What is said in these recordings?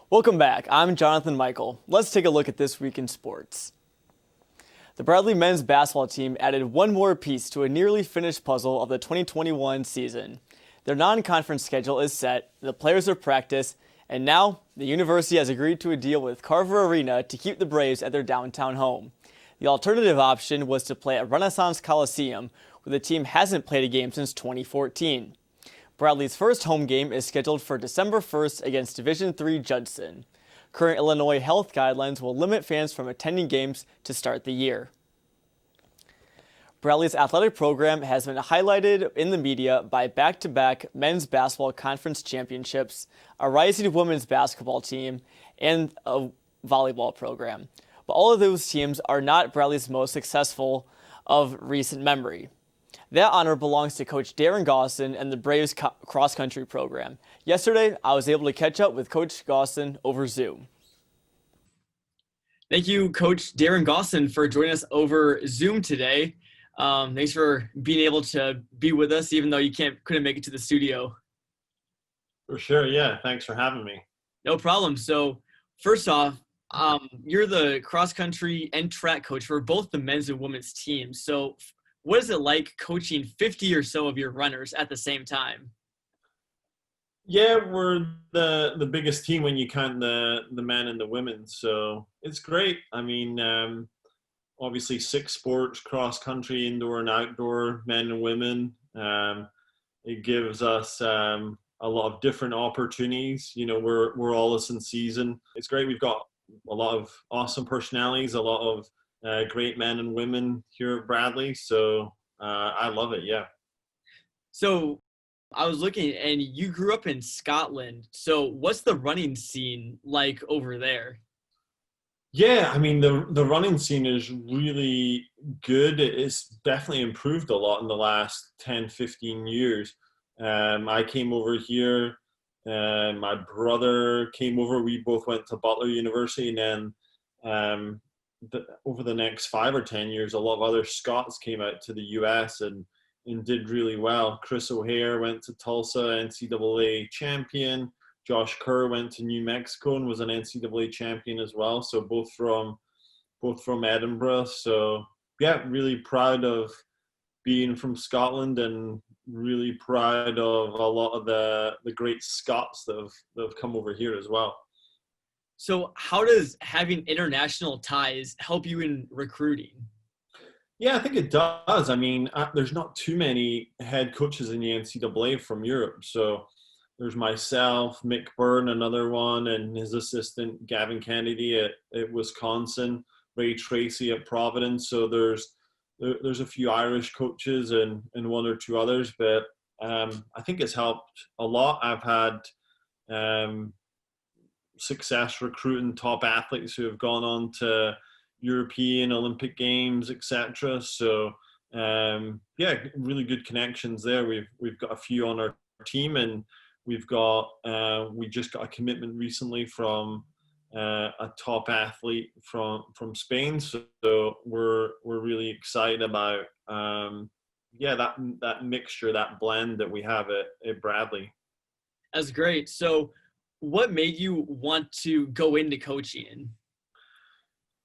Welcome back. I'm Jonathan Michael. Let's take a look at this week in sports. The Bradley men's basketball team added one more piece to a nearly finished puzzle of the 2021 season. Their non-conference schedule is set, the players are practiced, and now the university has agreed to a deal with Carver Arena to keep the Braves at their downtown home. The alternative option was to play at Renaissance Coliseum, where the team hasn't played a game since 2014. Bradley's first home game is scheduled for December 1st against Division III Judson. Current Illinois health guidelines will limit fans from attending games to start the year. Bradley's athletic program has been highlighted in the media by back-to-back men's basketball conference championships, a rising women's basketball team, and a volleyball program. But all of those teams are not Bradley's most successful of recent memory. That honor belongs to Coach Darren Guason and the Braves cross-country program. Yesterday, I was able to catch up with Coach Guason over Zoom. Thank you, Coach Darren Guason, for joining us over Zoom today. Thanks for being able to be with us, even though you couldn't make it to the studio. For sure, yeah. Thanks for having me. No problem. So, first off, you're the cross-country and track coach for both the men's and women's teams. So, what is it like coaching 50 or so of your runners at the same time? Yeah, we're the biggest team when you count the men and the women, so it's great. I mean, obviously 6 sports, cross country, indoor and outdoor, men and women. It gives us a lot of different opportunities. You know, we're all this in season. It's great. We've got a lot of awesome personalities, a lot of great men and women here at Bradley. So I love it. Yeah. So I was looking, and you grew up in Scotland. So what's the running scene like over there? Yeah, I mean the running scene is really good. It's definitely improved a lot in the last 10, 15 years. I came over here, my brother came over, we both went to Butler University, and then over the next 5 or 10 years, a lot of other Scots came out to the US and did really well. Chris O'Hare went to Tulsa, NCAA champion. Josh Kerr went to New Mexico and was an NCAA champion as well. So both from Edinburgh. So yeah, really proud of being from Scotland and really proud of a lot of the great Scots that have come over here as well. So how does having international ties help you in recruiting? Yeah, I think it does. I mean, there's not too many head coaches in the NCAA from Europe. So there's myself, Mick Byrne, another one, and his assistant, Gavin Kennedy at Wisconsin, Ray Tracy at Providence. So there's a few Irish coaches and one or two others. But I think it's helped a lot. I've had success recruiting top athletes who have gone on to European, Olympic Games, etc. So yeah, really good connections there. We've got a few on our team, and we just got a commitment recently from a top athlete from Spain. So we're really excited about that mixture, that blend that we have at Bradley. That's great. So what made you want to go into coaching?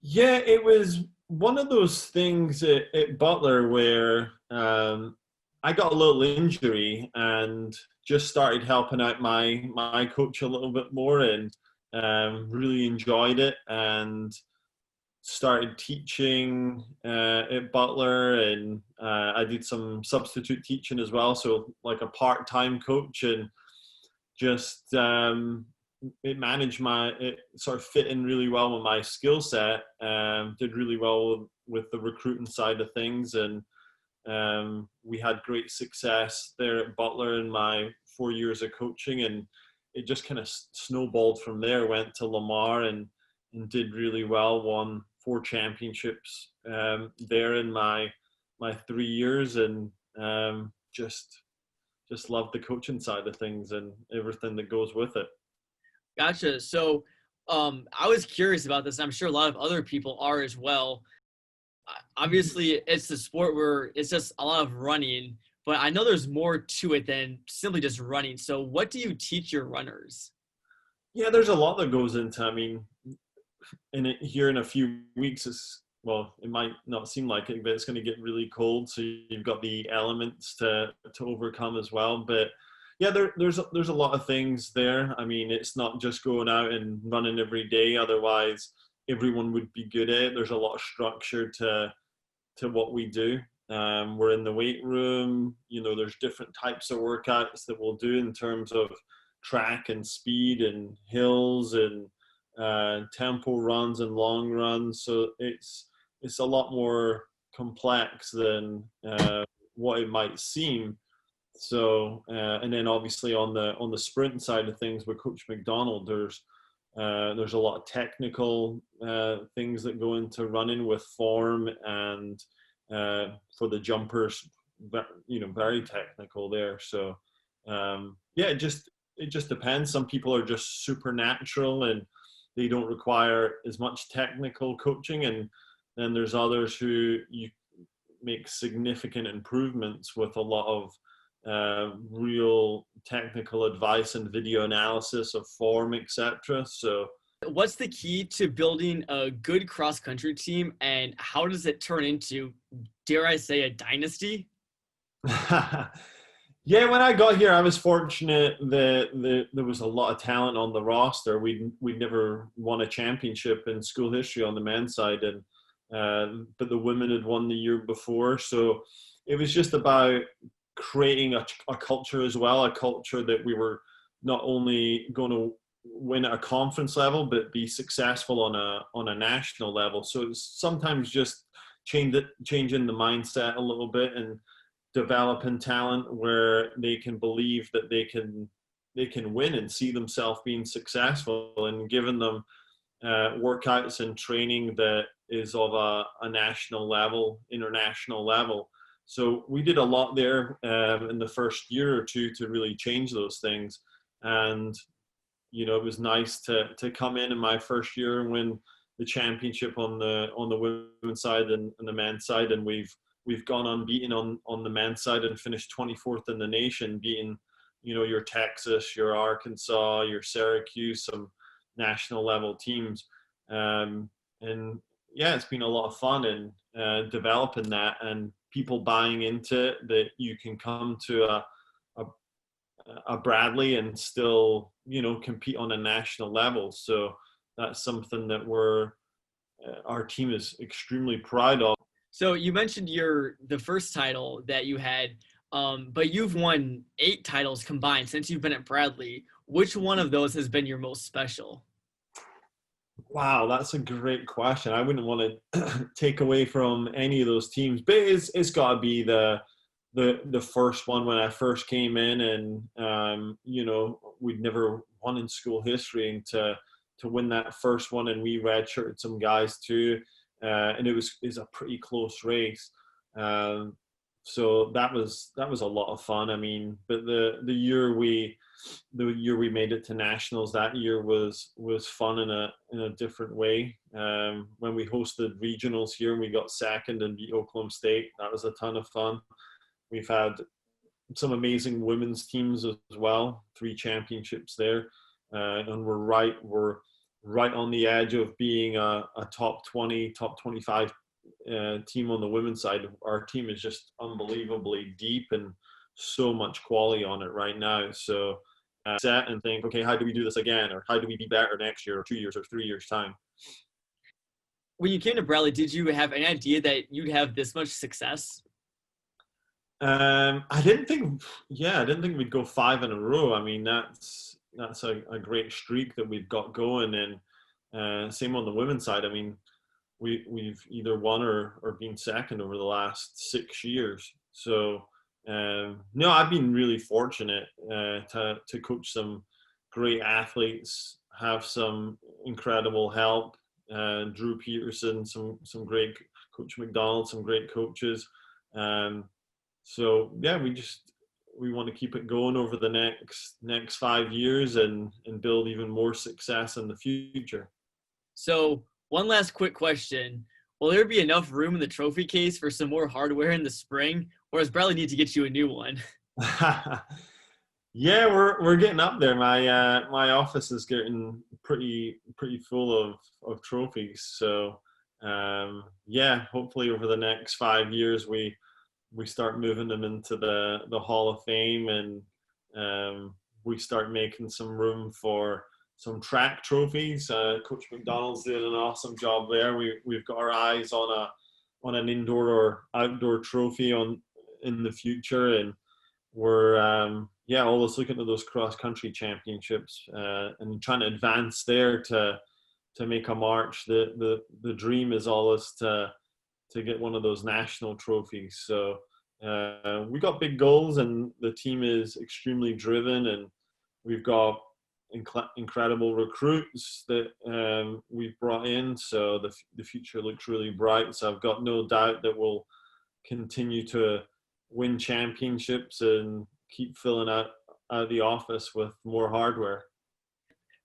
Yeah, it was one of those things at Butler where I got a little injury and just started helping out my coach a little bit more, and really enjoyed it, and started teaching at Butler, and I did some substitute teaching as well, so like a part-time coach, and just it sort of fit in really well with my skill set. Did really well with the recruiting side of things, and we had great success there at Butler in my 4 years of coaching, and it just kind of snowballed from there. Went to Lamar and did really well, won 4 championships there in my 3 years, and just loved the coaching side of things and everything that goes with it. Gotcha. So I was curious about this. I'm sure a lot of other people are as well. Obviously, it's a sport where it's just a lot of running, but I know there's more to it than simply just running. So what do you teach your runners? Yeah, there's a lot that goes into. I mean, here in a few weeks, it might not seem like it, but it's going to get really cold. So you've got the elements to overcome as well. But yeah, there's a lot of things there. I mean, it's not just going out and running every day. Otherwise, everyone would be good at it. There's a lot of structure to what we do. We're in the weight room. There's different types of workouts that we'll do in terms of track and speed and hills and tempo runs and long runs. So it's a lot more complex than what it might seem. So and then obviously on the sprint side of things with Coach McDonald, there's a lot of technical things that go into running with form and for the jumpers, very technical there. So yeah, it just depends. Some people are just supernatural and they don't require as much technical coaching, and then there's others who you make significant improvements with a lot of real technical advice and video analysis of form, etc. So What's the key to building a good cross-country team, and how does it turn into, dare I say, a dynasty? yeah, when I got here, I was fortunate that there was a lot of talent on the roster. We'd never won a championship in school history on the men's side, and but the women had won the year before. So it was just about creating a culture as well, a culture that we were not only going to win at a conference level, but be successful on a national level. So it's sometimes just changing the mindset a little bit and developing talent where they can believe that they can win and see themselves being successful, and giving them workouts and training that is of a national level, international level. So we did a lot there in the first year or two to really change those things. And it was nice to come in my first year and win the championship on the women's side and the men's side, and we've gone unbeaten on the men's side and finished 24th in the nation, beating your Texas, your Arkansas, your Syracuse, some national level teams. And yeah, it's been a lot of fun and developing that, and people buying into it, that you can come to a Bradley and still compete on a national level. So that's something that our team is extremely proud of. So you mentioned the first title that you had, but you've won 8 titles combined since you've been at Bradley. Which one of those has been your most special? Wow, that's a great question. I wouldn't want to take away from any of those teams, but it's got to be the first one when I first came in, and we'd never won in school history, and to win that first one, and we redshirted some guys too, and it was a pretty close race. So that was a lot of fun. I mean, but the year we made it to nationals, that year was fun in a different way. When we hosted regionals here and we got second and beat Oklahoma State, that was a ton of fun. We've had some amazing women's teams as well, 3 championships there, and we're right on the edge of being a top 20, top 25 team on the women's side. Our team is just unbelievably deep and so much quality on it right now. So set and think, okay, how do we do this again, or how do we be better next year or 2 years or 3 years time? When you came to Bradley, did you have an idea that you'd have this much success? I didn't think we'd go 5 in a row. I mean, that's a great streak that we've got going, and same on the women's side. I mean, we've either won or been second over the last 6 years. So no, I've been really fortunate to coach some great athletes, have some incredible help, Drew Peterson, some great Coach McDonald, some great coaches. So yeah, we want to keep it going over the next 5 years and build even more success in the future. So one last quick question. Will there be enough room in the trophy case for some more hardware in the spring, or does Bradley need to get you a new one? Yeah, we're getting up there. My office is getting pretty full of trophies. So yeah, hopefully over the next 5 years we start moving them into the Hall of Fame, and we start making some room for some track trophies. Coach McDonald's doing an awesome job there. We've got our eyes on an indoor or outdoor trophy on in the future, and we're yeah, always looking at those cross country championships and trying to advance there to make a march. The dream is always to get one of those national trophies. So we got big goals, and the team is extremely driven, and we've got incredible recruits that we've brought in. So the future looks really bright. So I've got no doubt that we'll continue to win championships and keep filling out the office with more hardware.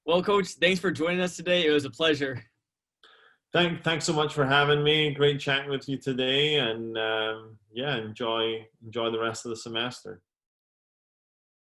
Well, Coach, thanks for joining us today. It was a pleasure. Thanks so much for having me. Great chatting with you today, and yeah, enjoy the rest of the semester.